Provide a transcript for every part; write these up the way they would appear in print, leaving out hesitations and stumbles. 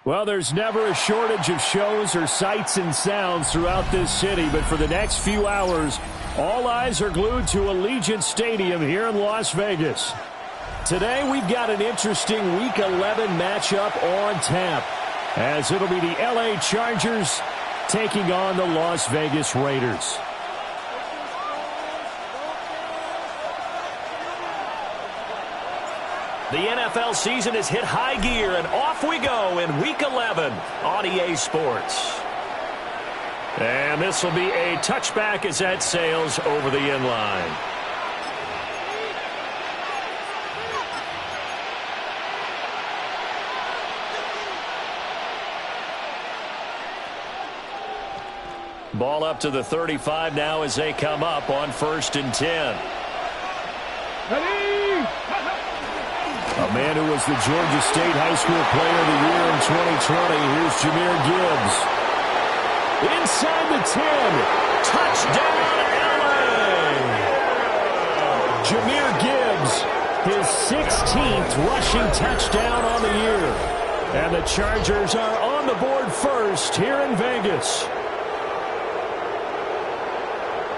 Well, there's never a shortage of shows or sights and sounds throughout this city, but for the next few hours, all eyes are glued to Allegiant Stadium here in Las Vegas. Today, we've got an interesting Week 11 matchup on tap, as it'll be the LA Chargers taking on the Las Vegas Raiders. The NFL season has hit high gear, and off we go in Week 11 on EA Sports. And this will be a touchback as that sails over the end line. Ball up to the 35 now as they come up on 1st and 10. A man who was the Georgia State High School Player of the Year in 2020. Here's Jahmyr Gibbs. Inside the 10. Touchdown, LA! Jahmyr Gibbs, his 16th rushing touchdown on the year. And the Chargers are on the board first here in Vegas.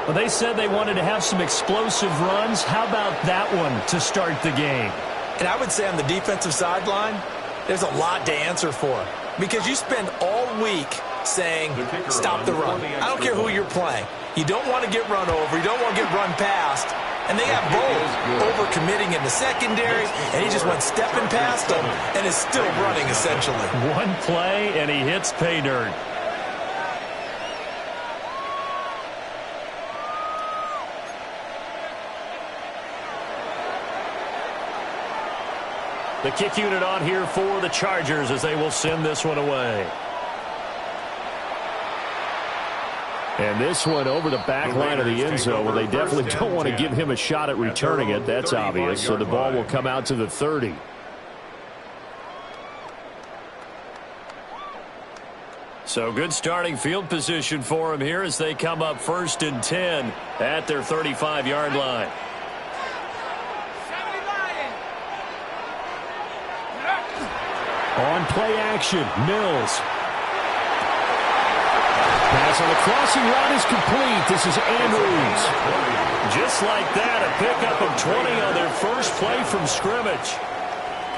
Well, they said they wanted to have some explosive runs. How about that one to start the game? And I would say on the defensive sideline, there's a lot to answer for. Because you spend all week saying, stop the run. I don't care who you're playing. You don't want to get run over. You don't want to get run past. And they have both over-committing in the secondary, and he just went stepping past them and is still running, essentially. One play, and he hits pay dirt. The kick unit on here for the Chargers as they will send this one away. And this one over the back line of the end zone. Well, they definitely don't want to give him a shot at returning it. That's obvious. So the ball will come out to the 30. So good starting field position for him here as they come up 1st and 10 at their 35-yard line. On play action, Mills. Pass on the crossing route is complete. This is Andrews. Just like that, a pickup of 20 on their first play from scrimmage.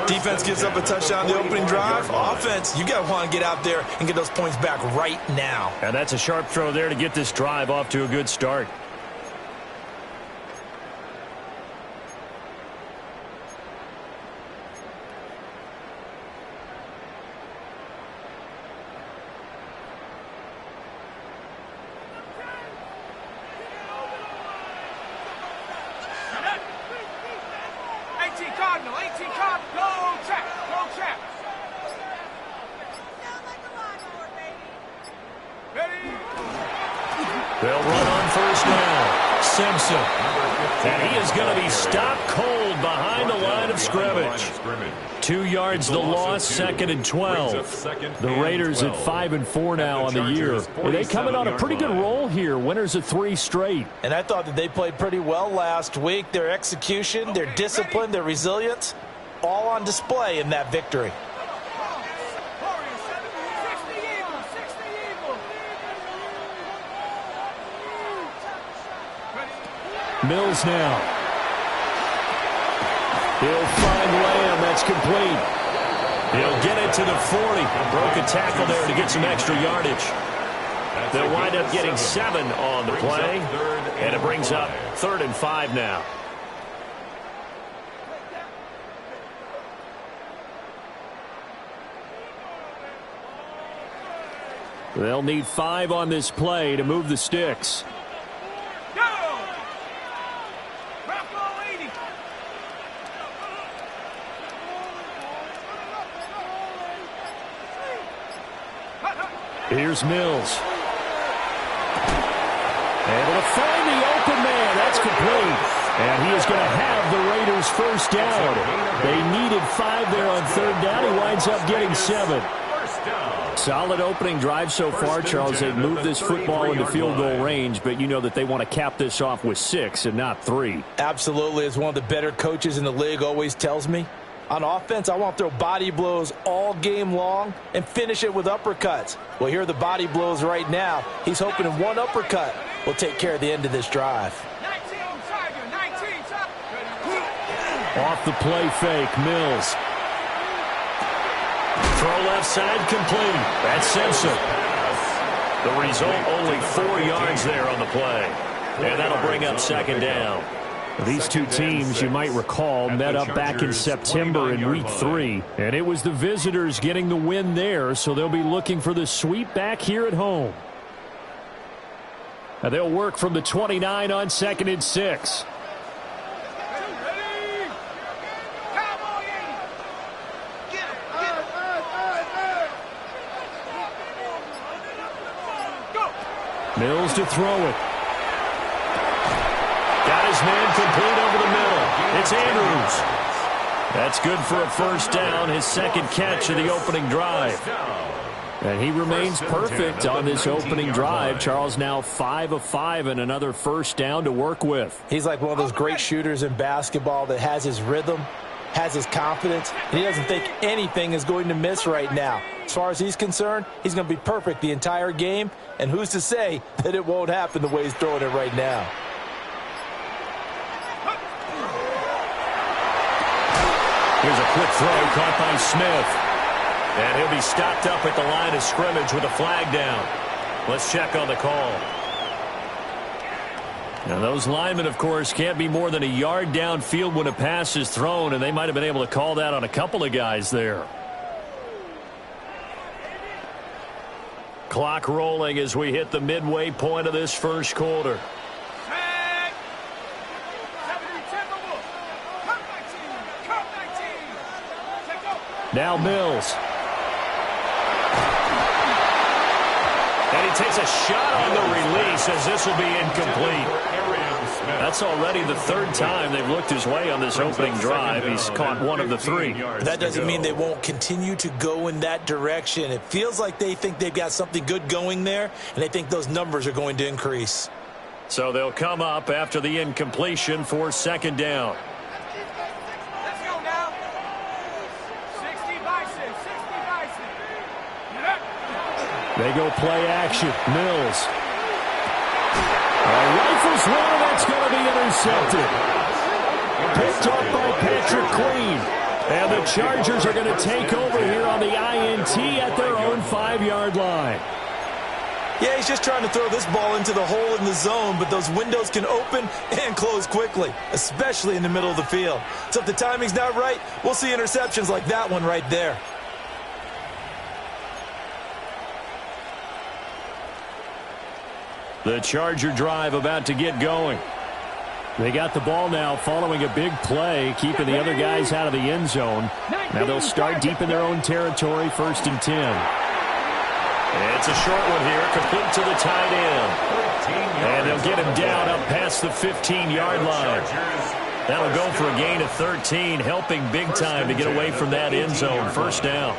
Defense gives up a touchdown the opening drive. Offense, you got to want to get out there and get those points back right now. And that's a sharp throw there to get this drive off to a good start. They'll run on first down. Simpson. And he is going to be stopped cold behind the line of scrimmage. 2 yards the loss, 2nd and 12. The Raiders at 5-4 now on the year. They coming on a pretty good roll here. Winners of 3 straight. And I thought that they played pretty well last week. Their execution, their discipline, their resilience, all on display in that victory. Mills now. He'll find Lamb. That's complete. He'll get it to the 40. Broke a tackle there to get some extra yardage. They'll wind up getting 7 on the play. And it brings up 3rd and 5 now. They'll need 5 on this play to move the sticks. Here's Mills. Able to find the open man. That's complete. And he is going to have the Raiders first down. They needed 5 there on 3rd down. He winds up getting 7. Solid opening drive so far, Charles. They've moved this football into field goal range, but you know that they want to cap this off with 6 and not 3. Absolutely. As one of the better coaches in the league always tells me, On offense, I want to throw body blows all game long and finish it with uppercuts. Well, here are the body blows right now. He's hoping in one uppercut will take care of the end of this drive. Off the play fake, Mills. Throw left side complete. That's Simpson. The result, only 4 yards there on the play. And that'll bring up second down. These two teams, you might recall, met up back in September in Week 3. And it was the visitors getting the win there, so they'll be looking for the sweep back here at home. And they'll work from the 29 on 2nd and 6. Mills to throw it. Got his man complete over the middle. It's Andrews. That's good for a first down, his second catch of the opening drive. And he remains perfect on this opening drive. Charles now 5 of 5 and another first down to work with. He's like one of those great shooters in basketball that has his rhythm, has his confidence, and he doesn't think anything is going to miss right now. As far as he's concerned, he's going to be perfect the entire game, and who's to say that it won't happen the way he's throwing it right now. Here's a quick throw caught by Smith. And he'll be stopped up at the line of scrimmage with a flag down. Let's check on the call. Now those linemen, of course, can't be more than a yard downfield when a pass is thrown, and they might have been able to call that on a couple of guys there. Clock rolling as we hit the midway point of this first quarter. Now Mills. And he takes a shot on the release as this will be incomplete. That's already the third time they've looked his way on this opening drive. He's caught one of the 3. That doesn't mean they won't continue to go in that direction. It feels like they think they've got something good going there, and they think those numbers are going to increase. So they'll come up after the incompletion for second down. They go play action. Mills. Rifles one, and that's going to be intercepted. Picked off by Patrick Queen. And the Chargers are going to take over here on the INT at their own 5-yard line. Yeah, he's just trying to throw this ball into the hole in the zone, but those windows can open and close quickly, especially in the middle of the field. So if the timing's not right, we'll see interceptions like that one right there. The Charger drive about to get going. They got the ball now following a big play, keeping the other guys out of the end zone. Now they'll start deep in their own territory, 1st and 10. It's a short one here, complete to the tight end. And they'll get him down up past the 15-yard line. That'll go for a gain of 13, helping big time to get away from that end zone. First down.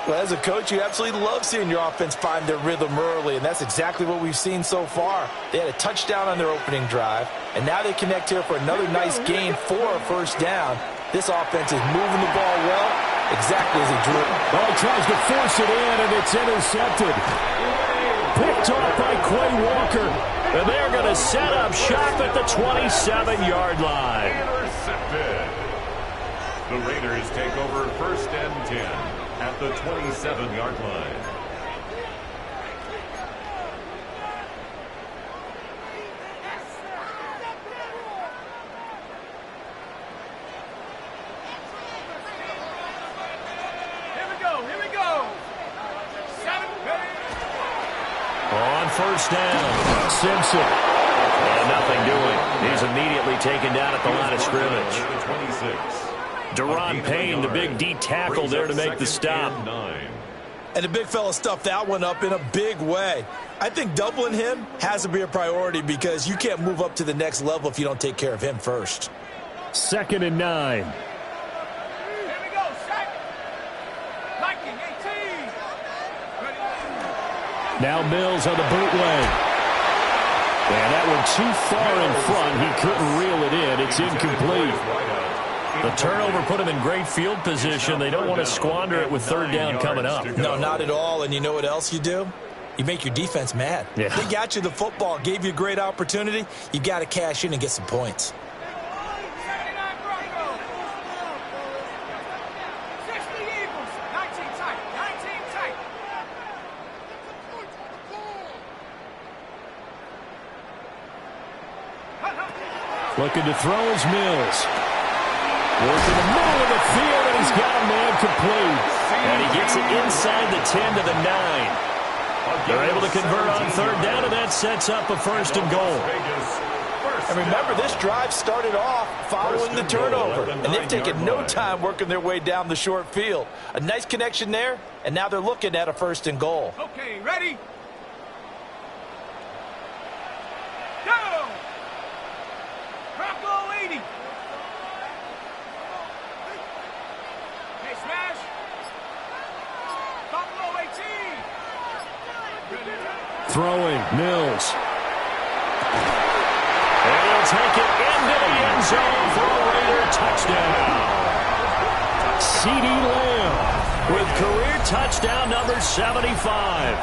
Well, as a coach, you absolutely love seeing your offense find their rhythm early, and that's exactly what we've seen so far. They had a touchdown on their opening drive, and now they connect here for another nice gain for a first down. This offense is moving the ball well, exactly as he drew it. Well, he tries to force it in, and it's intercepted. Picked off by Quay Walker, and they're going to set up shop at the 27-yard line. Intercepted. The Raiders take over 1st and 10. At the 27-yard line. Here we go. 7. On first down, Simpson. And nothing doing. He's immediately taken down at the line of scrimmage. 26. Deron Payne, the big D tackle there to make the stop. And the big fella stuffed that one up in a big way. I think doubling him has to be a priority because you can't move up to the next level if you don't take care of him first. 2nd and 9. Here we go. Sack. Liking 18. Now Mills on the bootleg. And that one too far in front. He couldn't reel it in. It's incomplete. The turnover put them in great field position. They don't want to squander it with third down coming up. No, not at all. And you know what else you do? You make your defense mad. Yeah. They got you the football, gave you a great opportunity. You got to cash in and get some points. 79 Broncos. 60 Eagles. 19 tight. 19 tight. Looking to throw is Mills. Works in the middle of the field, and he's got a man complete. And he gets it inside the 10 to the 9. They're able to convert on third down, and that sets up a first and goal. And remember, this drive started off following the turnover, and they've taken no time working their way down the short field. A nice connection there, and now they're looking at a first and goal. Okay, ready? Go! Bronco 80. Hey, smash. Buffalo 18. Throwing, Mills. And he'll take it into the end zone for a Raider touchdown. CeeDee Lamb with career touchdown number 75.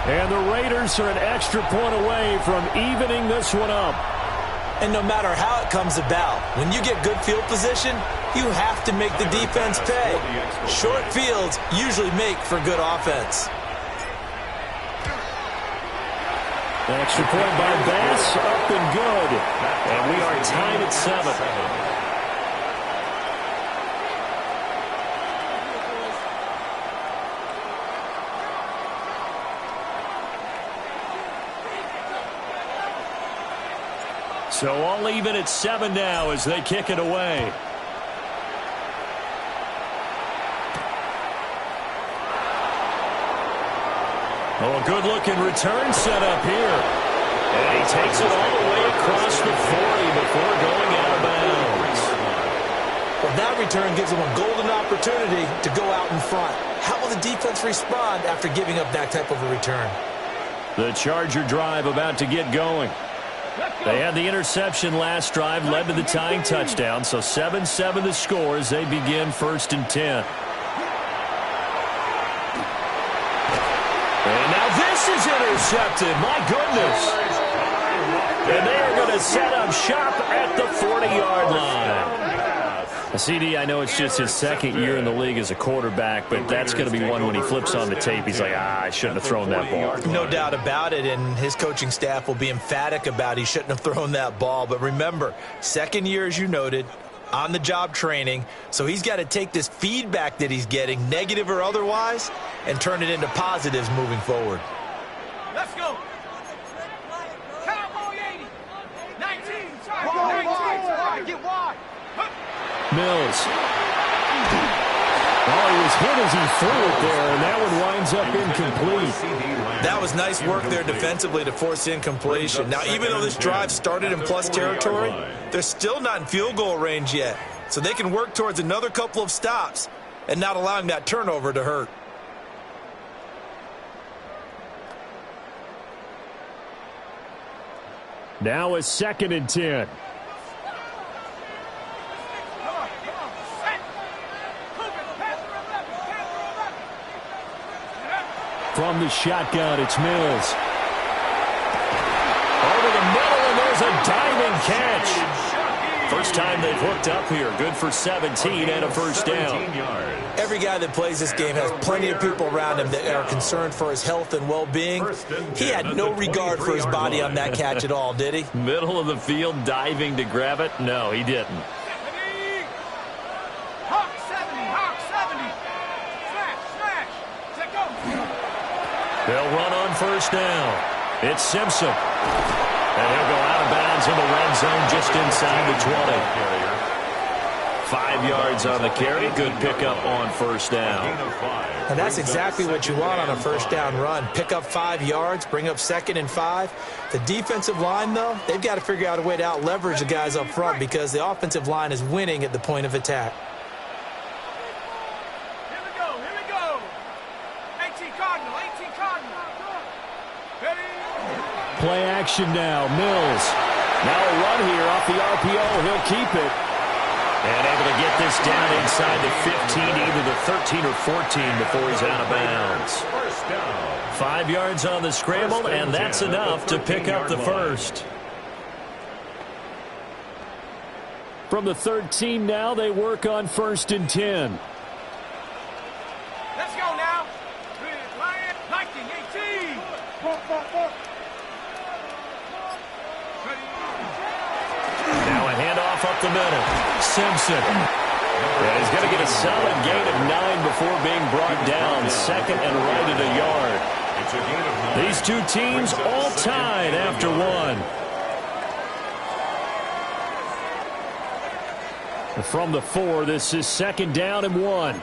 And the Raiders are an extra point away from evening this one up. And no matter how it comes about, when you get good field position, you have to make the defense pay. Short fields usually make for good offense. Extra point by Bass, up and good. And we are tied at 7. So all even at 7 now as they kick it away. Oh, a good-looking return set up here. And he takes it all the way across the 40 before going out of bounds. Well, that return gives them a golden opportunity to go out in front. How will the defense respond after giving up that type of a return? The Charger drive about to get going. They had the interception last drive, led to the tying touchdown, so 7-7 the score as they begin 1st and 10. And now this is intercepted. My goodness. And they are going to set up shop at the 40-yard line. CD, I know it's just his second year in the league as a quarterback, but that's going to be one when he flips on the tape. He's like, I shouldn't have thrown that ball. No doubt about it, and his coaching staff will be emphatic about he shouldn't have thrown that ball. But remember, second year, as you noted, on-the-job training, so he's got to take this feedback that he's getting, negative or otherwise, and turn it into positives moving forward. Let's go. Cowboy 80. 19. Target 19. Get wide. Mills. Oh, he was hit as he threw it there, and that one winds up incomplete. That was nice work there defensively to force incompletion. Now, even though this drive started in plus territory, they're still not in field goal range yet. So they can work towards another couple of stops and not allowing that turnover to hurt. Now a 2nd and 10. From the shotgun, it's Mills. Over the middle, and there's a diving catch. First time they've hooked up here. Good for 17 and a first down. Every guy that plays this game has plenty of people around him that are concerned for his health and well-being. He had no regard for his body on that catch at all, did he? Middle of the field, diving to grab it? No, he didn't. Hawk 70. Hawk 70. Smash. Let go. They'll run on first down. It's Simpson. And he'll go out of bounds in the red zone just inside the 20. 5 yards on the carry. Good pickup on first down. And that's exactly what you want on a first down run. Pick up 5 yards, bring up 2nd and 5. The defensive line, though, they've got to figure out a way to out-leverage the guys up front because the offensive line is winning at the point of attack. Here we go. 18 Cardinal. Ready? Play action now. Mills. Now a run here off the RPO. He'll keep it. And able to get this down inside the 15, either the 13 or 14 before he's out of bounds. 5 yards on the scramble, and that's enough to pick up the first. From the 13 now, they work on 1st and 10. Let's go now. Lion, 19, 18. Now a handoff up the middle. Simpson. And he's going to get a solid gain of 9 before being brought down. 2nd and right at a yard. These two teams all tied after 1. From the 4, this is 2nd down and 1.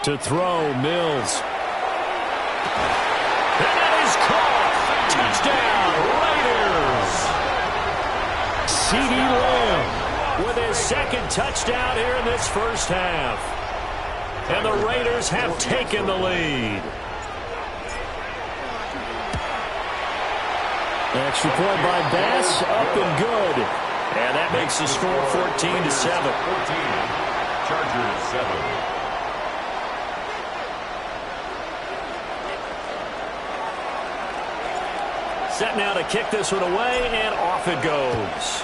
To throw, Mills. And that is caught. Touchdown, Raiders. CeeDee Lamb with his 2nd touchdown here in this first half. And the Raiders have taken the lead. Extra point by Bass, up and good. And that makes the score 14-7. 14. Chargers 7. Set now to kick this one away, and off it goes.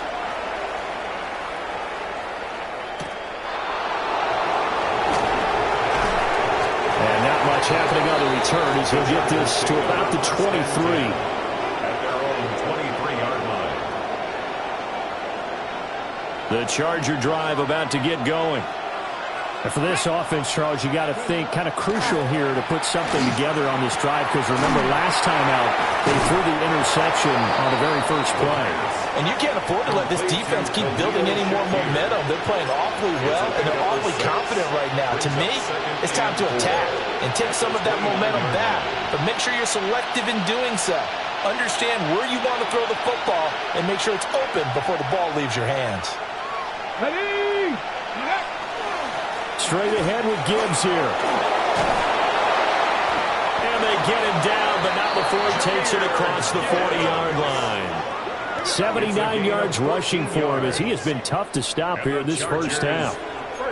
And not much happening on the return as he'll get this to about the 23. At their own 23-yard line. The Charger drive about to get going. And for this offense, Charles, you got to think kind of crucial here to put something together on this drive, because remember last time out they threw the interception on the very first play. And you can't afford to let this defense keep building any more momentum. They're playing awfully well, and they're awfully confident right now. To me, it's time to attack and take some of that momentum back. But make sure you're selective in doing so. Understand where you want to throw the football and make sure it's open before the ball leaves your hands. Ready? Straight ahead with Gibbs here. And they get him down, but not before he takes it across the 40-yard line. 79 yards rushing for him, as he has been tough to stop here in this first half.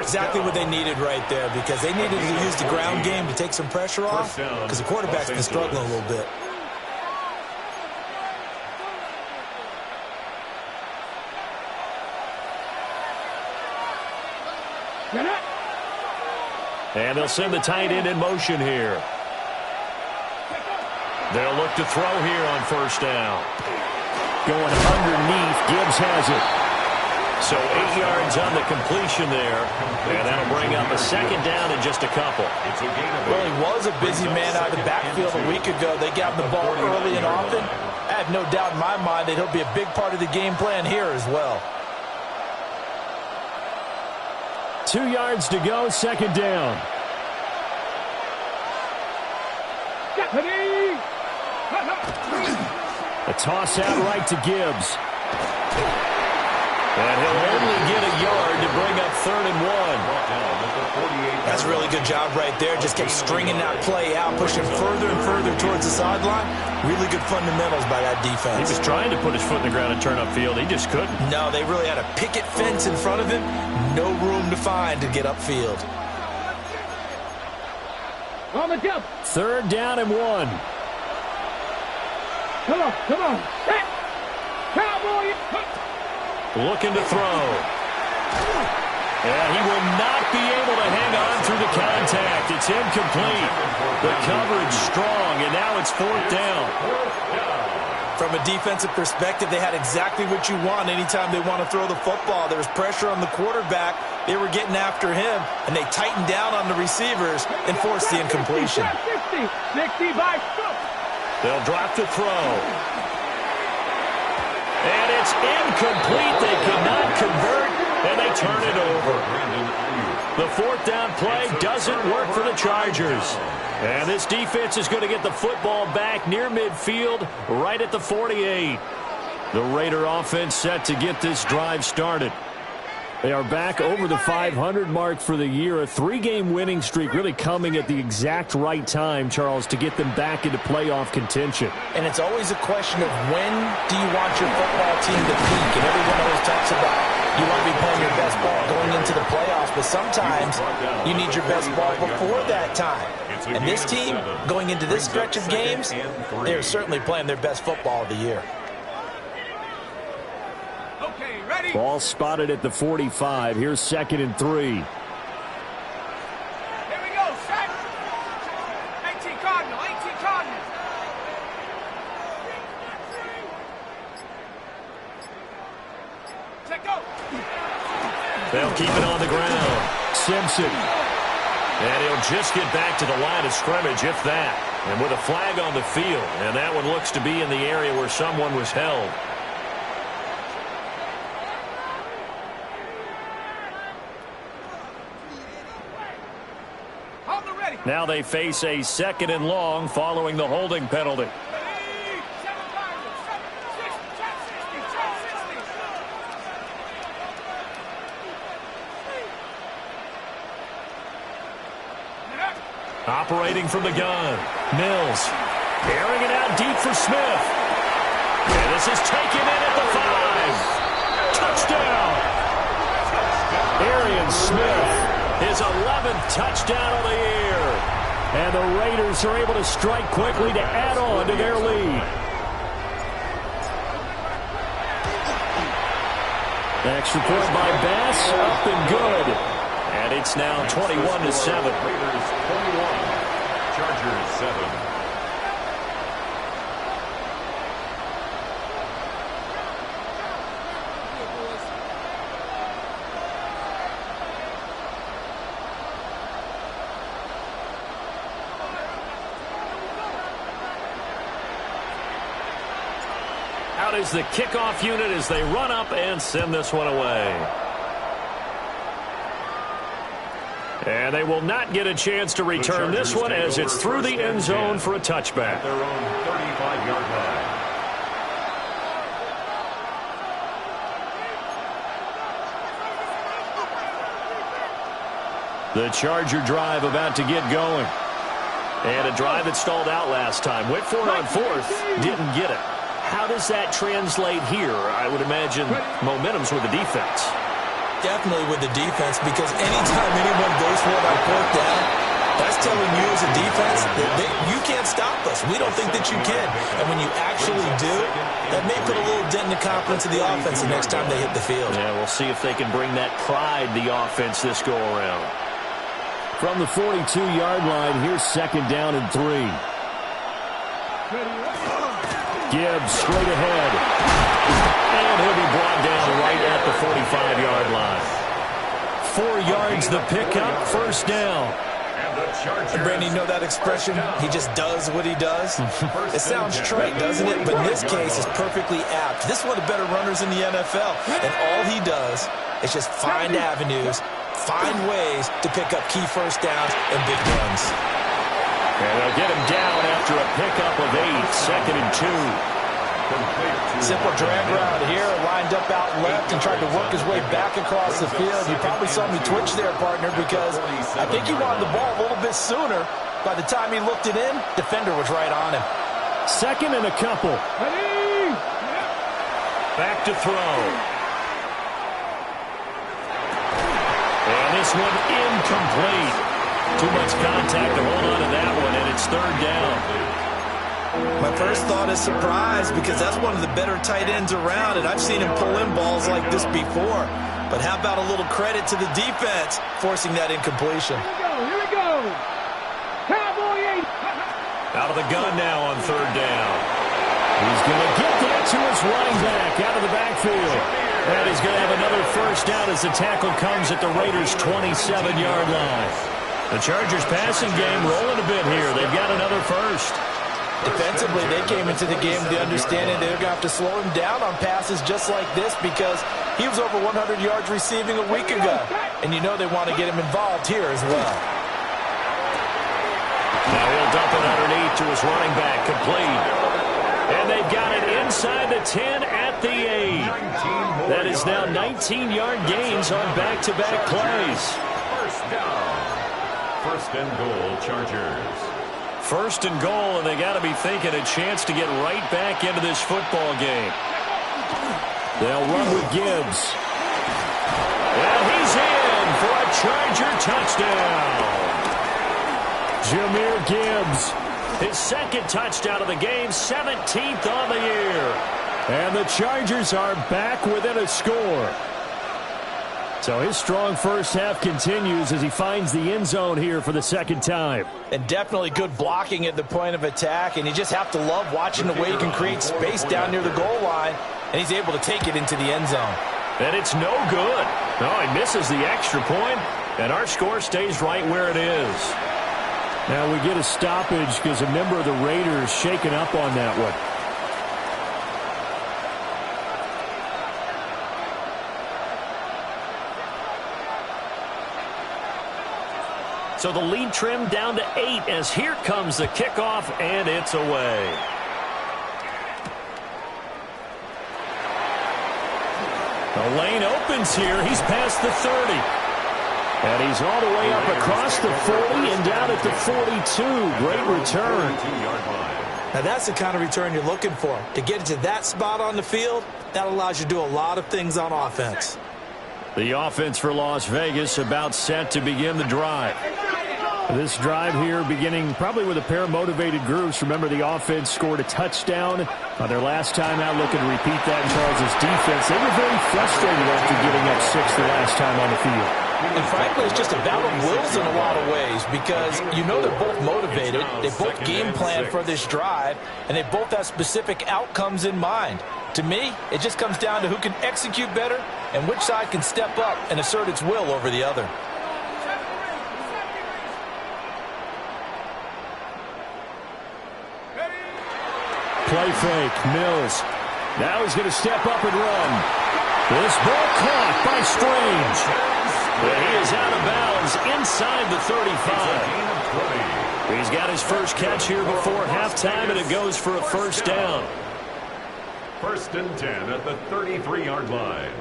Exactly what they needed right there, because they needed to use the ground game to take some pressure off, because the quarterback's been struggling a little bit. And they'll send the tight end in motion here. They'll look to throw here on 1st down. Going underneath, Gibbs has it. So 8 yards on the completion there. And that'll bring up a 2nd down in just a couple. Well, he was a busy man out of the backfield a week ago. They got the ball early and often. I have no doubt in my mind that he'll be a big part of the game plan here as well. 2 yards to go, 2nd down. A toss out right to Gibbs. And he'll only get a yard to bring up 3rd and 1. That's a really good job right there. Just kept stringing that play out, pushing further and further towards the sideline. Really good fundamentals by that defense. He was trying to put his foot in the ground and turn upfield. He just couldn't. No, they really had a picket fence in front of him. No room to find to get upfield. On the jump. 3rd down and 1. Come on, come on. Set. Cowboy. Looking to throw. And he will not be able to hang on through the contact. It's incomplete. The coverage strong, and now it's 4th down. From a defensive perspective, they had exactly what you want anytime they want to throw the football. There was pressure on the quarterback. They were getting after him, and they tightened down on the receivers and forced the incompletion. 60 by They'll drop the throw. And it's incomplete. They cannot convert, and they turn it over. The 4th down play doesn't work for the Chargers. And this defense is going to get the football back near midfield, right at the 48. The Raider offense set to get this drive started. They are back over the 500 mark for the year. A 3-game winning streak really coming at the exact right time, Charles, to get them back into playoff contention. And it's always a question of when do you want your football team to peak? And everyone always talks about you want to be playing your best ball going into the playoffs, but sometimes you need your best ball before that time. And this team, going into this stretch of games, they're certainly playing their best football of the year. Ball spotted at the 45. Here's 2nd and 3. Here we go, set. 18 Cardinal, 18 Cardinal. Check go. They'll keep it on the ground. Simpson. And he'll just get back to the line of scrimmage, if that. And with a flag on the field. And that one looks to be in the area where someone was held. Now they face a 2nd and long following the holding penalty. Operating from the gun. Mills. Airing it out deep for Smith. And this is taken in at the 5. Touchdown. Arian Smith. His 11th touchdown of the year. And the Raiders are able to strike quickly to add on to their lead. An extra point by Bass, up and good. And it's now 21-7. Raiders 21, Chargers 7. Out is the kickoff unit as they run up and send this one away. And they will not get a chance to return this one as it's through the end zone for a touchback. At their own 35-yard line. The Charger drive about to get going. And a drive that stalled out last time. Went for it on 4th, didn't get it. How does that translate here? I would imagine momentum's with the defense. Definitely with the defense, because anytime anyone goes for it on 4th down, that's telling you as a defense that you can't stop us. We don't think that you can. And when you actually do, that may put a little dent in the confidence of the offense the next time they hit the field. Yeah, we'll see if they can bring that pride, the offense, this go-around. From the 42-yard line, here's 2nd down and 3. Gibbs straight ahead. And he'll be brought down right at the 45-yard line. 4 yards the pickup, 1st down. And Brandon, you know that expression? He just does what he does. It sounds trite, doesn't it? But in this case, it's perfectly apt. This is one of the better runners in the NFL. And all he does is just find avenues, find ways to pick up key 1st downs and big runs. And they'll get him down after a pickup of 8, 2nd and 2. Simple drag route here, lined up out left and tried to work his way back across the field. You probably saw me twitch there, partner, because I think he wanted the ball a little bit sooner. By the time he looked it in, defender was right on him. 2nd and a couple. Back to throw. And this one incomplete. Too much contact to hold on to that one, and it's 3rd down. My first thought is surprise, because that's one of the better tight ends around, and I've seen him pull in balls like this before. But how about a little credit to the defense forcing that incompletion? Here we go. Cowboy 8. Out of the gun now on 3rd down. He's going to get that to his running back out of the backfield. And he's going to have another 1st down as the tackle comes at the Raiders' 27-yard line. The Chargers passing game rolling a bit here. They've got another 1st. Defensively, they came into the game with the understanding they're going to have to slow him down on passes just like this, because he was over 100 yards receiving a week ago. And you know they want to get him involved here as well. Now he'll dump it underneath to his running back, complete. And they've got it inside the 10 at the 8. That is now 19-yard gains on back-to-back plays. First down. First and goal, Chargers. First and goal, and they got to be thinking a chance to get right back into this football game. They'll run with Gibbs. And he's in for a Charger touchdown. Jahmyr Gibbs, his second touchdown of the game, 17th on the year. And the Chargers are back within a score. So his strong first half continues as he finds the end zone here for the second time. And definitely good blocking at the point of attack, and you just have to love watching the way he can create space down near the goal line, and he's able to take it into the end zone. And it's no good. No, he misses the extra point, and our score stays right where it is. Now we get a stoppage because a member of the Raiders shaken up on that one. So the lead trimmed down to 8 as here comes the kickoff, and it's away. The lane opens here. He's past the 30. And he's all the way up across the 40 and down at the 42. Great return. Now that's the kind of return you're looking for. To get it to that spot on the field, that allows you to do a lot of things on offense. The offense for Las Vegas about set to begin the drive. This drive here beginning probably with a pair of motivated groups. Remember, the offense scored a touchdown on their last time out, looking to repeat that in Charles' defense. They were very frustrated after getting up 6 the last time on the field. And frankly, it's just a battle of wills in a lot of ways because you know they're both motivated, they both game plan for this drive, and they both have specific outcomes in mind. To me, it just comes down to who can execute better and which side can step up and assert its will over the other. Play fake, Mills. Now he's going to step up and run. This ball caught by Strange. But he is out of bounds inside the 35. He's got his first catch here before halftime, and it goes for a first down. First and 10 at the 33-yard line.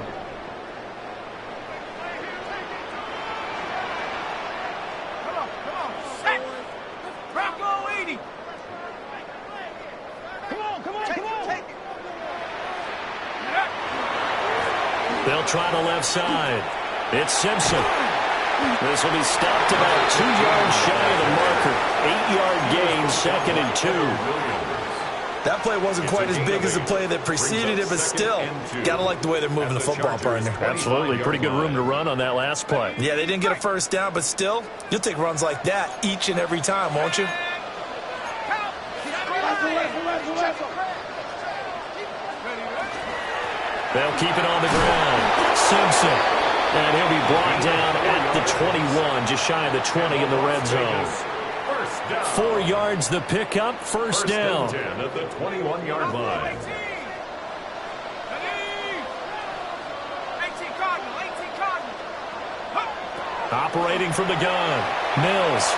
They'll try the left side. It's Simpson. This will be stopped about 2 yards shy of the marker. 8-yard gain, 2nd and 2. That play wasn't quite as big as the play that preceded it, but still, got to like the way they're moving the football, partner. Absolutely. Pretty good room to run on that last play. Yeah, they didn't get a first down, but still, you'll take runs like that each and every time, won't you? They'll keep it on the ground. Simpson. And he'll be brought down at the 21, just shy of the 20 in the red zone. 4 yards the pickup, first down. 10 at the 21-yard line. Operating from the gun, Mills.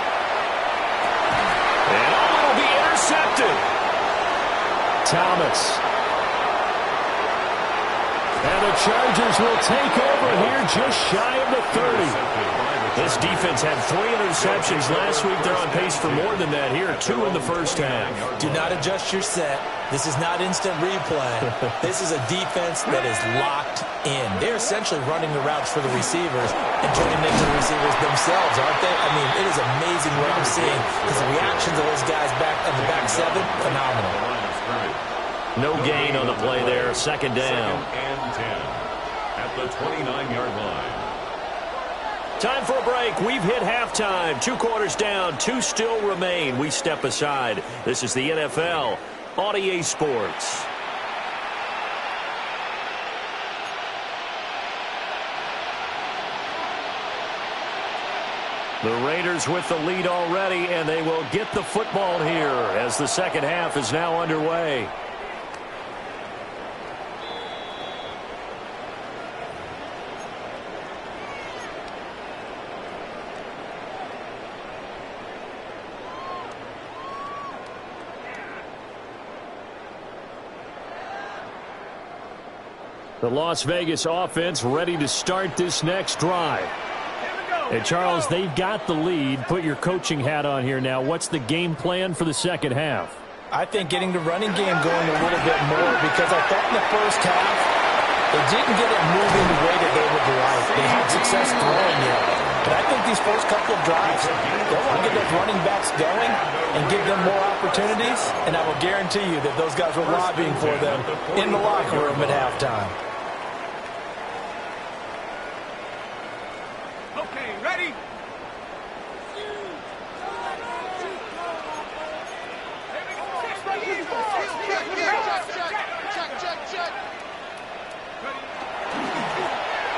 And it'll be intercepted. Thomas. And the Chargers will take over here just shy of the 30. This defense had 3 interceptions last week. They're on pace for more than that here, 2 in the first half. Do not adjust your set. This is not instant replay. This is a defense that is locked in. They're essentially running the routes for the receivers and turning them into the receivers themselves, aren't they? I mean, it is amazing what I'm seeing because the reactions of those guys back in the back 7, phenomenal. No gain on the play there. Second down. 2nd and 10 at the 29-yard line. Time for a break. We've hit halftime. 2 quarters down. 2 still remain. We step aside. This is the NFL on EA Sports. The Raiders with the lead already, and they will get the football here as the second half is now underway. The Las Vegas offense ready to start this next drive. And, Charles, they've got the lead. Put your coaching hat on here now. What's the game plan for the second half? I think getting the running game going a little bit more, because I thought in the first half they didn't get it moving the way that they would like. They had success throwing it. But I think these first couple of drives, they want to get those running backs going and give them more opportunities. And I will guarantee you that those guys were lobbying for them in the locker room at halftime. Okay, ready?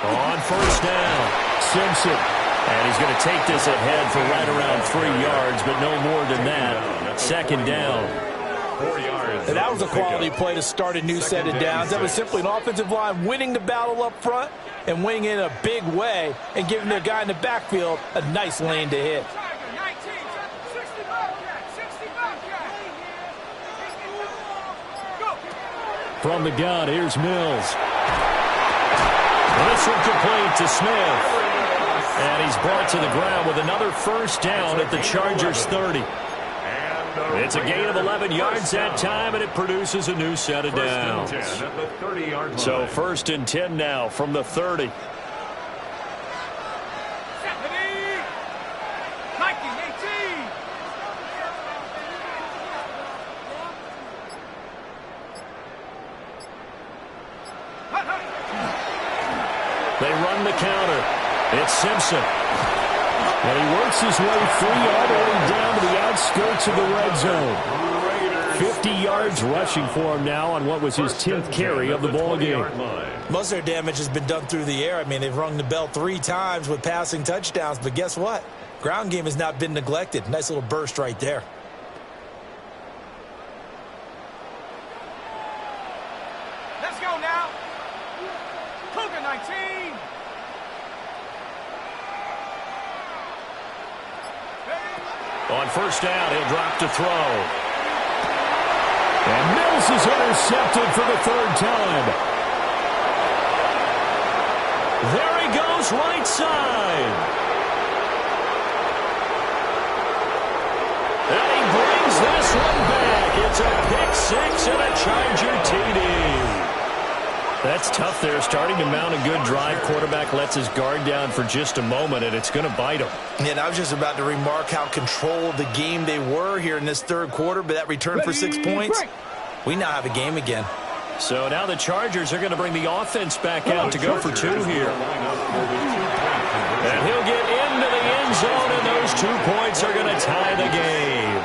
On first down, Simpson. And he's going to take this ahead for right around 3 yards, but no more than that. Second down. 4 yards. And that was a quality play to start a new set of downs. That was simply an offensive line winning the battle up front and winning it in a big way and giving the guy in the backfield a nice lane to hit. From the gun, here's Mills. This one complete to Smith. And he's brought to the ground with another first down at the Chargers' 30. It's a gain of 11 yards that time, and it produces a new set of downs. So 1st and 10 now from the 30. They run the counter. It's Simpson. And he works his way free all the way down to the outskirts of the red zone. 50 yards rushing for him now on what was his 10th carry of the ball game. Most of their damage has been done through the air. I mean, they've rung the bell 3 times with passing touchdowns. But guess what? Ground game has not been neglected. Nice little burst right there. Let's go now. Cougar 19. On first down, he'll drop to throw. And Mills is intercepted for the 3rd time. There he goes, right side. And he brings this one back. It's a pick 6 and a Charger TD. That's tough there, starting to mount a good drive. Quarterback lets his guard down for just a moment, and it's going to bite him. And I was just about to remark how controlled the game they were here in this 3rd quarter, but that return for 6 points, we now have a game again. So now the Chargers are going to bring the offense back out to go for 2 here. And he'll get into the end zone, and those 2 points are going to tie the game.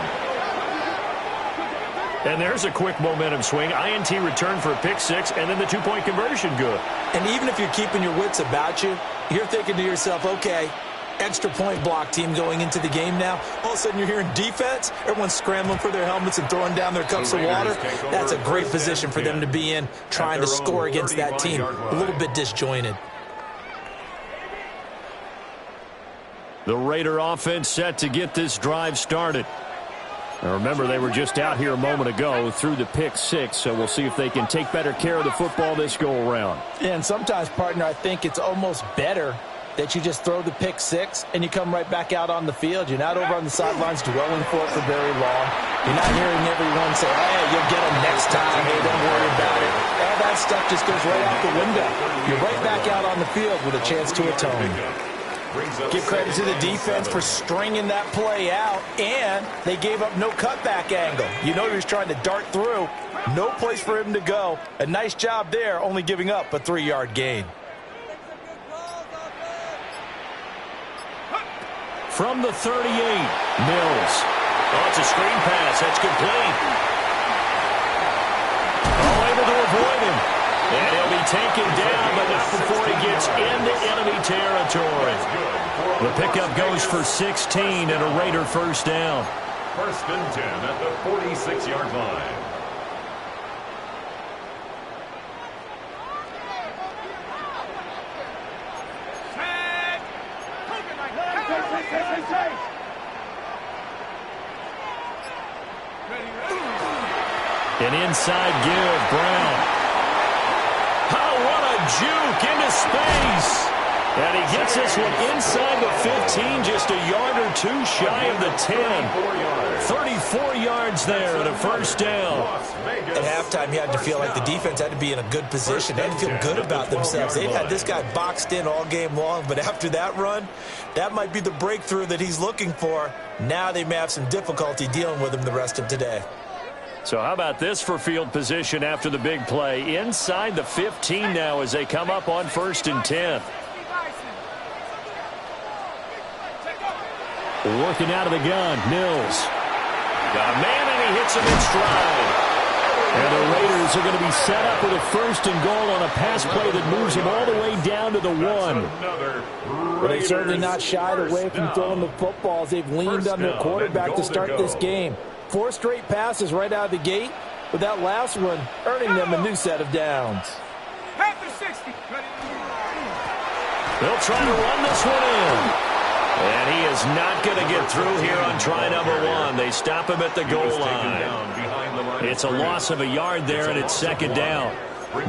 And there's a quick momentum swing. INT return for a pick 6, and then the 2-point conversion good. And even if you're keeping your wits about you, you're thinking to yourself, okay, extra point block team going into the game now. All of a sudden you're hearing defense. Everyone's scrambling for their helmets and throwing down their cups of water. That's a great position for them to be in, trying to score against that team. A little bit disjointed. The Raider offense set to get this drive started. Now remember, they were just out here a moment ago through the pick 6, so we'll see if they can take better care of the football this go-around. And sometimes, partner, I think it's almost better that you just throw the pick 6 and you come right back out on the field. You're not over on the sidelines dwelling for it for very long. You're not hearing everyone say, hey, you'll get them next time. Hey, don't worry about it. All that stuff just goes right out the window. You're right back out on the field with a chance to atone. Give credit to the defense for stringing that play out, and they gave up no cutback angle. You know he was trying to dart through. No place for him to go. A nice job there, only giving up a 3-yard gain. From the 38, Mills. Oh, it's a screen pass. That's complete. Oh, able to avoid him. And he'll be taken down, but not before he gets into enemy territory. The pickup goes for 16 and a Raider first down. 1st and 10 at the 46-yard line. An inside give, Brown. Oh, what a juke into space. And he gets this one inside the 15, just a yard or two shy of the 10. 34 yards there and a first down. At halftime, you had to feel like the defense had to be in a good position. They had to feel good about themselves. They've had this guy boxed in all game long, but after that run, that might be the breakthrough that he's looking for. Now they may have some difficulty dealing with him the rest of today. So how about this for field position after the big play? Inside the 15 now as they come up on 1st and 10. Working out of the gun, Mills. Got a man, and he hits him in stride. And the Raiders are going to be set up with a 1st and goal on a pass play that moves them all the way down to the 1. But they've certainly not shied away from throwing the footballs. They've leaned on their quarterback to start this game. 4 straight passes right out of the gate, with that last one earning them a new set of downs. After 60. They'll try to run this one in. And he is not going to get through here on try number 1. They stop him at the goal line. It's a loss of a yard there, and it's 2nd down.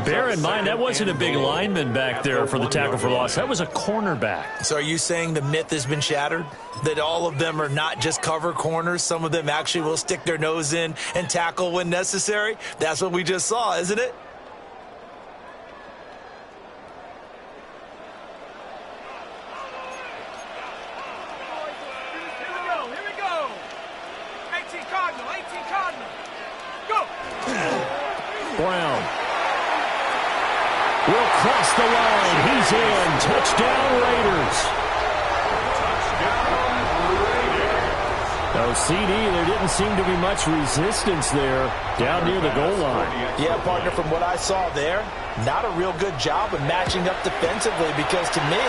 Bear in mind, that wasn't a big lineman back there for the tackle for loss. That was a cornerback. So are you saying the myth has been shattered? That all of them are not just cover corners? Some of them actually will stick their nose in and tackle when necessary? That's what we just saw, isn't it? Brown will cross the line. He's in. Touchdown, Raiders. No CD. There didn't seem to be much resistance there down near the goal line. Yeah, partner, from what I saw there, not a real good job of matching up defensively, because to me,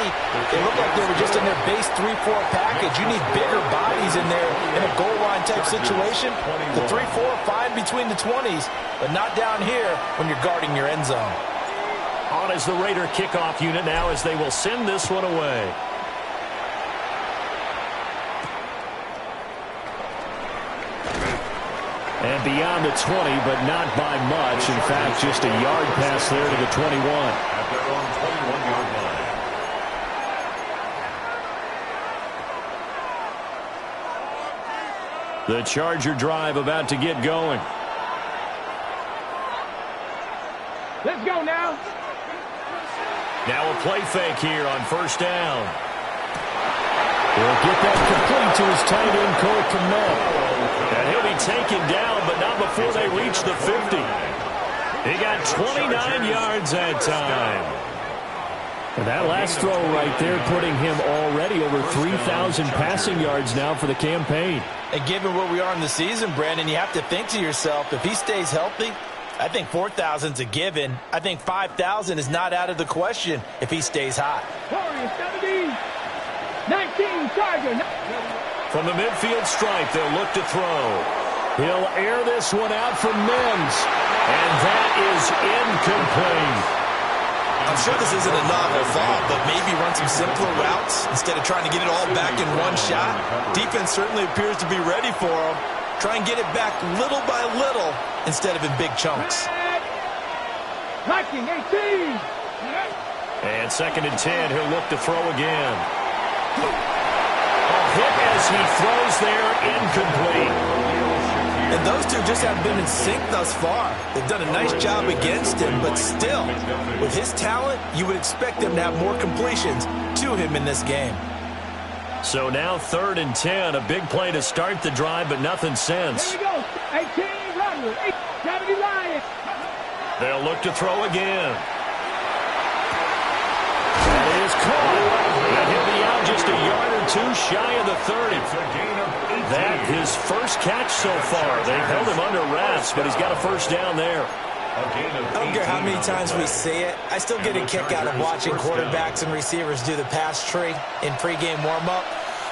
it looked like they were just in their base 3-4 package. You need bigger bodies in there in a goal line type situation. The 3-4 fine between the 20s, but not down here when you're guarding your end zone. On is the Raider kickoff unit now as they will send this one away. And beyond the 20, but not by much. In fact, just a yard pass there to the 21. At their own 21-yard line. The Charger drive about to get going. Let's go now. Now a play fake here on 1st down. He'll get that complete to his tight end, Cole Kmet. And he'll be taken down, but not before they reach the 50. He got 29 yards that time. And that last throw right there putting him already over 3,000 passing yards now for the campaign. And given where we are in the season, Brandon, you have to think to yourself, if he stays healthy, I think 4,000's a given. I think 5,000 is not out of the question if he stays hot. 19, Charger. From the midfield stripe, they'll look to throw. He'll air this one out for Mims. And that is incomplete. I'm sure this isn't a novel thought, but maybe run some simpler routes instead of trying to get it all back in one shot. Defense certainly appears to be ready for him. Try and get it back little by little instead of in big chunks. 19, 18. And 2nd and 10, he'll look to throw again. A hit as he throws there, incomplete. And those two just haven't been in sync thus far. They've done a nice job against him, but still, with his talent, you would expect them to have more completions to him in this game. So now 3rd and 10, a big play to start the drive, but nothing since. Here we go. 18, Rodgers. 70 Lions. They'll look to throw again. That is caught. And he'll be out just a yard or two shy of the 30. That his first catch so far. They've held him under wraps, but he's got a 1st down there. I don't care how many times we see it. I still get a kick out of watching quarterbacks and receivers do the pass tree in pregame warm-up.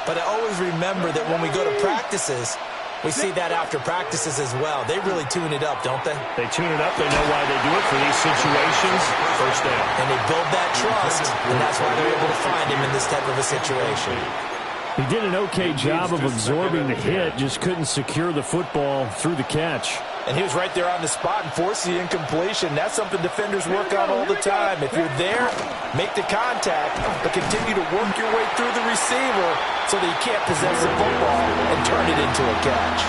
But I always remember that when we go to practices, we see that after practices as well. They really tune it up, don't they? They tune it up. They know why they do it for these situations. 1st down. And they build that trust, and that's why they're able to find him in this type of a situation. He did an okay job of absorbing the hit, just couldn't secure the football through the catch. And he was right there on the spot and forced the incompletion. That's something defenders work on all the time. If you're there, make the contact, but continue to work your way through the receiver so that you can't possess the football and turn it into a catch.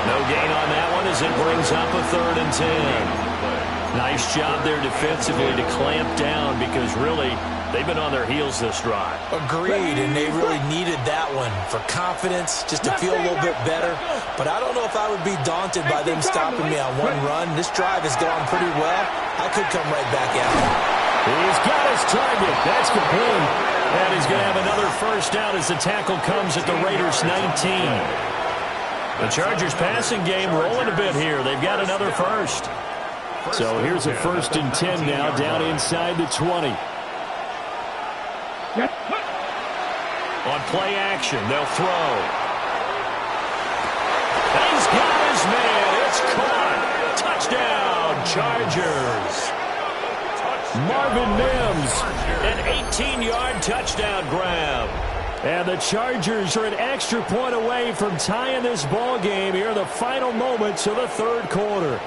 No gain on that one as it brings up a 3rd and 10. Nice job there defensively to clamp down because really they've been on their heels this drive. Agreed, and they really needed that one for confidence, just to feel a little bit better. But I don't know if I would be daunted by them stopping me on one run. This drive has gone pretty well. I could come right back at him. He's got his target. That's complete. And he's going to have another first down as the tackle comes at the Raiders' 19. The Chargers passing game rolling a bit here. They've got another first. So here's a 1st and 10 now down inside the 20. On play action, they'll throw. He's got his man. It's caught. Touchdown, Chargers. Marvin Mims, an 18-yard touchdown grab. And the Chargers are an extra point away from tying this ball game here in the final moments of the 3rd quarter.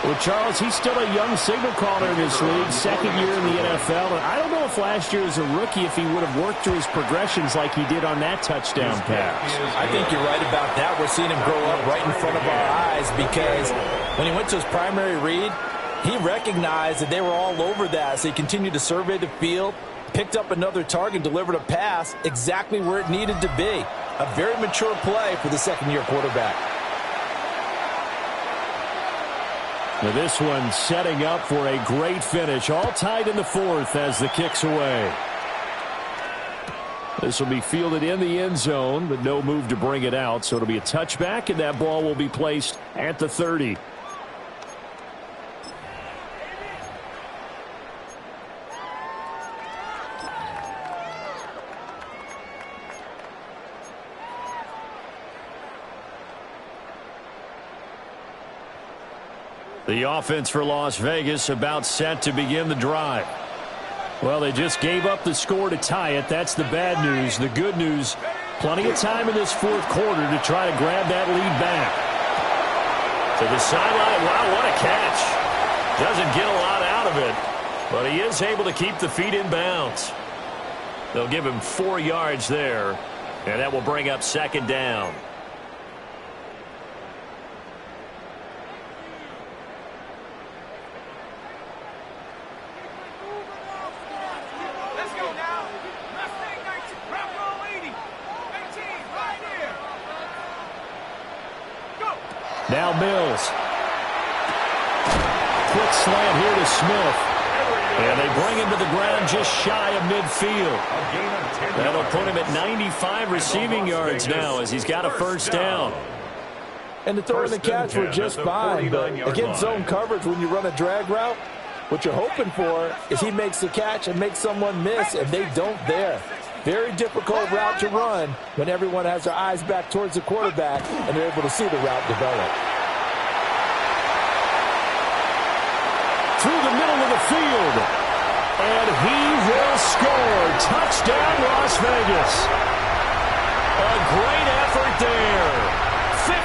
Well, Charles, he's still a young signal caller in this league, 2nd year in the NFL. And I don't know if last year as a rookie if he would have worked through his progressions like he did on that touchdown pass. I think you're right about that. We're seeing him grow up right in front of our eyes because when he went to his primary read, he recognized that they were all over that. So he continued to survey the field, picked up another target, delivered a pass exactly where it needed to be. A very mature play for the 2nd-year quarterback. Now this one setting up for a great finish. All tied in the 4th as the kick's away. This will be fielded in the end zone, but no move to bring it out. So it'll be a touchback, and that ball will be placed at the 30. The offense for Las Vegas about set to begin the drive. Well, they just gave up the score to tie it. That's the bad news. The good news, plenty of time in this 4th quarter to try to grab that lead back. To the sideline. Wow, what a catch. Doesn't get a lot out of it, but he is able to keep the feet in bounds. They'll give him 4 yards there, and that will bring up 2nd down. Now Mills. Quick slant here to Smith. And they bring him to the ground just shy of midfield. That'll put him at 95 receiving yards now as he's got a first down. And the throw and the catch were just fine. But against zone coverage, when you run a drag route, what you're hoping for is he makes the catch and makes someone miss, and they don't there. Very difficult route to run when everyone has their eyes back towards the quarterback and they're able to see the route develop. Through the middle of the field. And he will score. Touchdown, Las Vegas. A great effort there.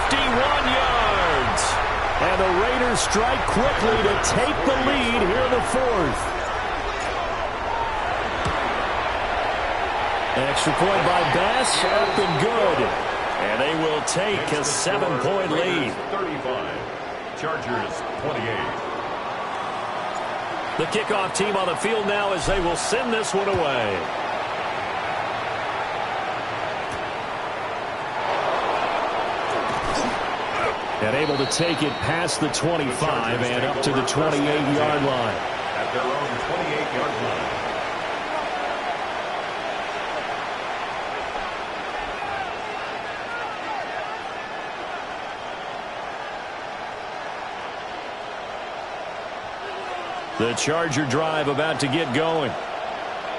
51 yards. And the Raiders strike quickly to take the lead here in the 4th. Extra point by Bass, up and good. And they will take a 7-point lead. 35, Chargers 28. The kickoff team on the field now as they will send this one away. And able to take it past the 25 and up to the 28-yard line. At their own 28-yard line. The Charger drive about to get going.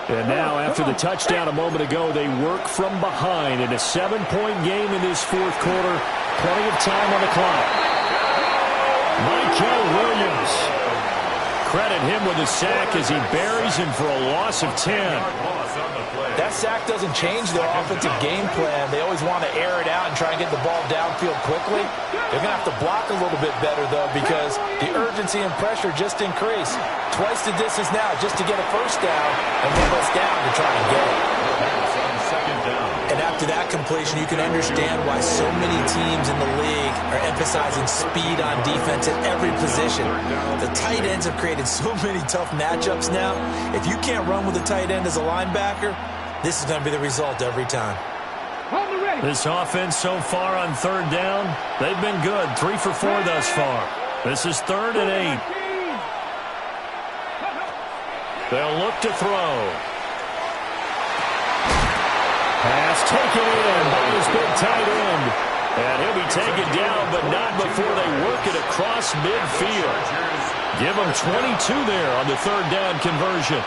And now, after the touchdown a moment ago, they work from behind in a 7-point game in this 4th quarter. Plenty of time on the clock. Michael Williams. credit him with a sack as he buries him for a loss of 10. That sack doesn't change their offensive game plan. They always want to air it out and try and get the ball downfield quickly. They're going to have to block a little bit better, though, because the urgency and pressure just increase. Twice the distance now just to get a first down and one less down to try and get it. And after that completion, you can understand why so many teams in the league are emphasizing speed on defense at every position. The tight ends have created so many tough matchups now. If you can't run with a tight end as a linebacker, this is going to be the result every time. This offense so far on third down, they've been good. 3 for 4 thus far. This is 3rd and 8. They'll look to throw. Pass taken in by his big tight end. And he'll be taken down, but not before they work it across midfield. Give them 22 there on the 3rd down conversion.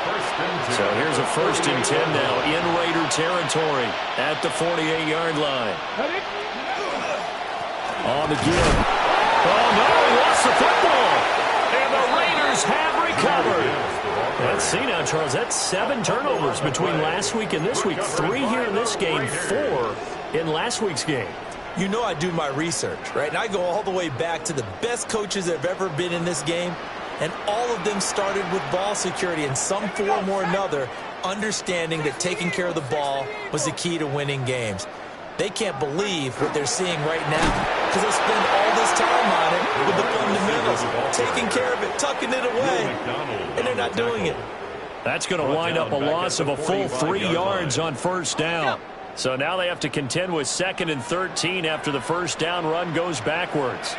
So here's a 1st and 10 now in Raider territory at the 48-yard line. On the give. Oh, no, he lost the football. And the Raiders have recovered. Let's see now, Charles. That's 7 turnovers between last week and this week. 3 here in this game, 4 in last week's game. You know I do my research, right? And I go all the way back to the best coaches that have ever been in this game. And all of them started with ball security in some form or another, understanding that taking care of the ball was the key to winning games. They can't believe what they're seeing right now because they spend all this time on it with the fundamentals, taking care of it, tucking it away, and they're not doing it. That's going to wind up a loss of a full 3 yards on 1st down. So now they have to contend with 2nd and 13 after the 1st down run goes backwards.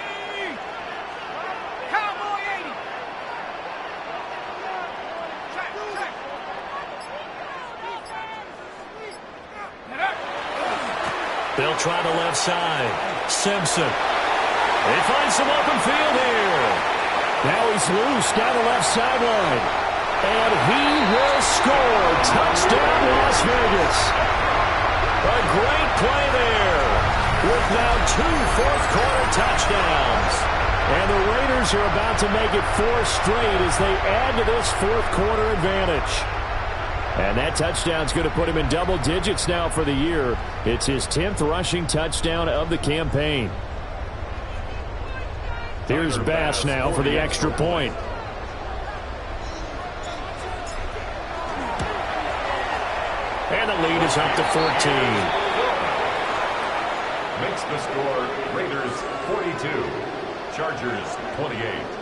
They'll try the left side. Simpson. They find some open field here. Now he's loose down the left sideline. And he will score. Touchdown, Las Vegas. A great play there. With now 2 fourth-quarter touchdowns. And the Raiders are about to make it 4 straight as they add to this fourth-quarter advantage. And that touchdown's going to put him in double digits now for the year. It's his 10th rushing touchdown of the campaign. Here's Bass now for the extra point. And the lead is up to 14. Makes the score Raiders 42, Chargers 28.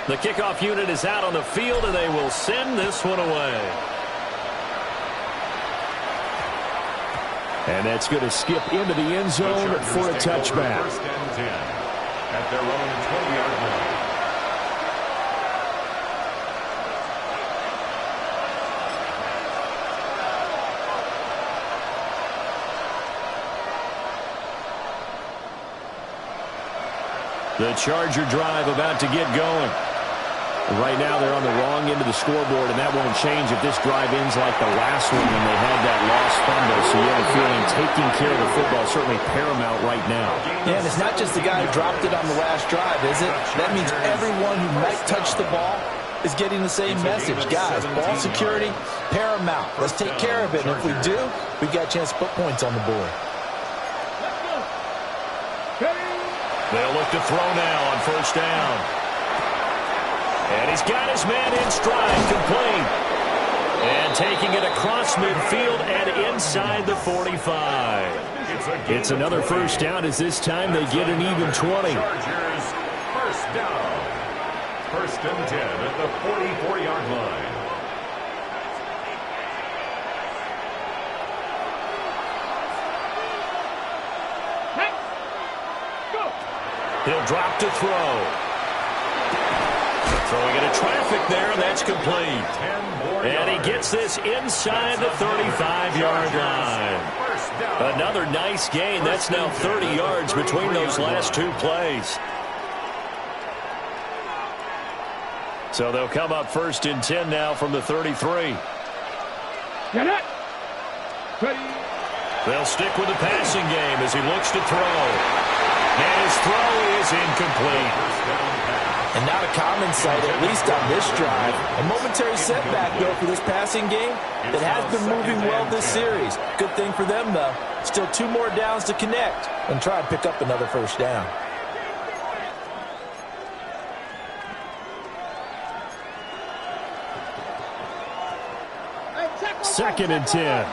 The kickoff unit is out on the field, and they will send this one away. And that's going to skip into the end zone for a touchback. 1st and 10 at their own 20-yard line. The Charger drive about to get going. Right now they're on the wrong end of the scoreboard, and that won't change if this drive ends like the last one when they had that lost fumble. So you have a feeling taking care of the football is certainly paramount right now. Yeah, and it's not just the guy who dropped it on the last drive, is it? That means everyone who might touch the ball is getting the same message. Guys, ball security, paramount. Let's take care of it, and if we do, we've got a chance to put points on the board. They'll look to throw now on 1st down. And he's got his man in stride, complete. And taking it across midfield and inside the 45. It's another 1st down as this time they get an even 20. Chargers 1st down. 1st and 10 at the 44-yard line. He'll drop to throw. Throwing into traffic there, and that's complete. And he gets this inside the 35-yard line. Another nice gain. That's now 30 yards between those last 2 plays. So they'll come up 1st and 10 now from the 33. They'll stick with the passing game as he looks to throw. And his throw is incomplete. And not a common sight, at least on this drive. A momentary setback, though, for this passing game that has been moving well this series. Good thing for them, though. Still 2 more downs to connect and try and pick up another first down. Second and 10.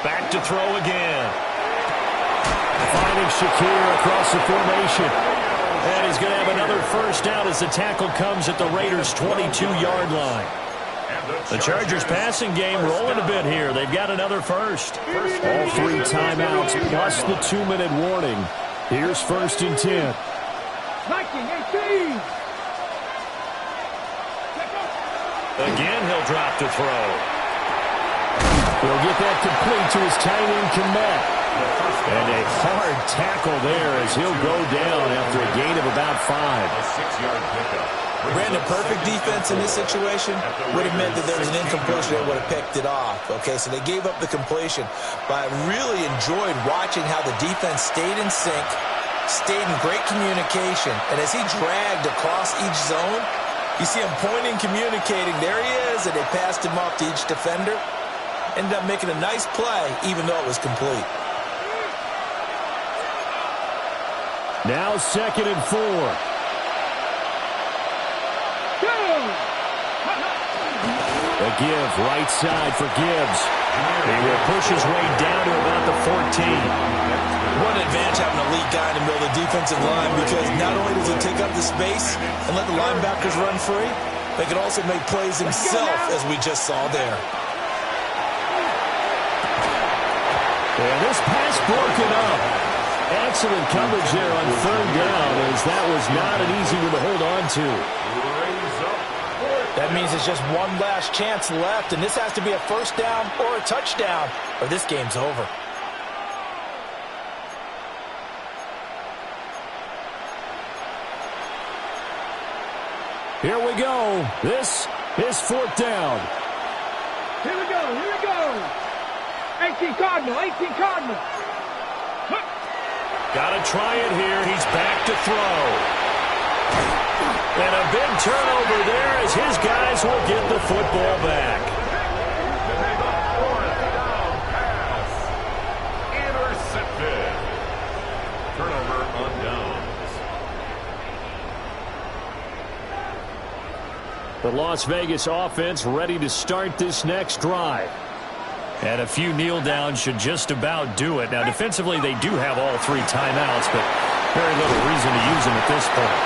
Back to throw again. Finding Shakir across the formation. And he's going to have another first down as the tackle comes at the Raiders' 22-yard line. The Chargers passing game rolling a bit here. They've got another first. All 3 timeouts plus the 2-minute warning. Here's first and 10. Again, he'll drop to throw. He'll get that complete to his tight end, Kmet. And a hard tackle there as he'll go down after a gain of about 5. A 6-yard pickup. Brandon, perfect defense in this situation would have meant that there was an incompletion. They would have picked it off. Okay, so they gave up the completion. But I really enjoyed watching how the defense stayed in sync, stayed in great communication. And as he dragged across each zone, you see him pointing, communicating. There he is, and they passed him off to each defender. Ended up making a nice play, even though it was complete. Now second and 4. A give right side for Gibbs. He will push his way down to about the 14. What an advantage having an elite guy in the middle of the defensive line, because not only does he take up the space and let the linebackers run free, they can also make plays himself, as we just saw there. And this pass broken up. Excellent coverage there on third down, as that was not an easy one to hold on to. That means it's just one last chance left, and this has to be a first down or a touchdown, or this game's over. Here we go. This is 4th down. Here we go. 18 Cardinal, 18 Cardinal. Got to try it here. He's back to throw. And a big turnover there as his guys will get the football back. Intercepted. Turnover on downs. The Las Vegas offense ready to start this next drive. And a few kneel downs should just about do it. Now, defensively, they do have all 3 timeouts, but very little reason to use them at this point.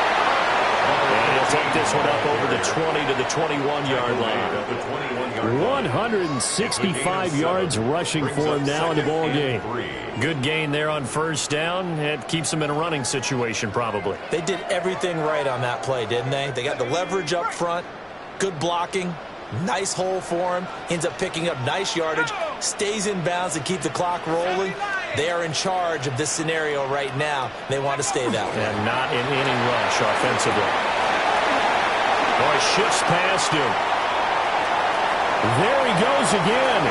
And he'll take this one up over the 20 to the 21-yard line. 165 yards rushing for him now in the ball game. Good gain there on first down. It keeps him in a running situation, probably. They did everything right on that play, didn't they? They got the leverage up front, good blocking. Nice hole for him. Ends up picking up nice yardage. Stays in bounds to keep the clock rolling. They are in charge of this scenario right now. They want to stay that way. And not in any rush offensively. Boy, shifts past him. There he goes again.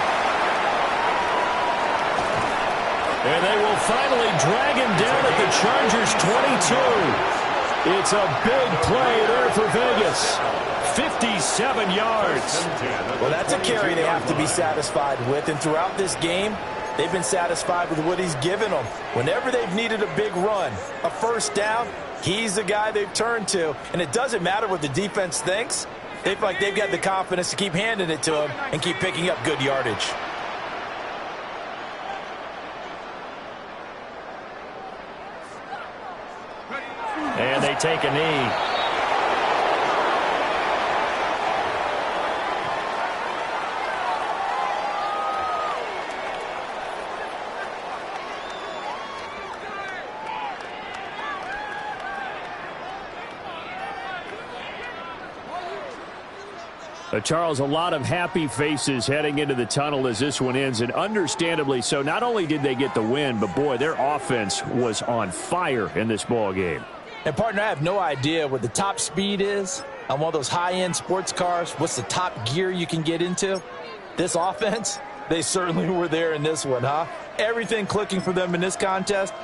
And they will finally drag him down at the Chargers' 22. It's a big play there for Vegas. 57 yards. Well, that's a carry they have to be satisfied with. And throughout this game, they've been satisfied with what he's given them. Whenever they've needed a big run, a first down, he's the guy they've turned to. And it doesn't matter what the defense thinks. They feel like they've got the confidence to keep handing it to him and keep picking up good yardage. And they take a knee. Charles, a lot of happy faces heading into the tunnel as this one ends, and understandably so. Not only did they get the win, but, boy, their offense was on fire in this ball game. And, partner, I have no idea what the top speed is, on one of those high-end sports cars, what's the top gear you can get into? This offense, they certainly were there in this one, huh? Everything clicking for them in this contest.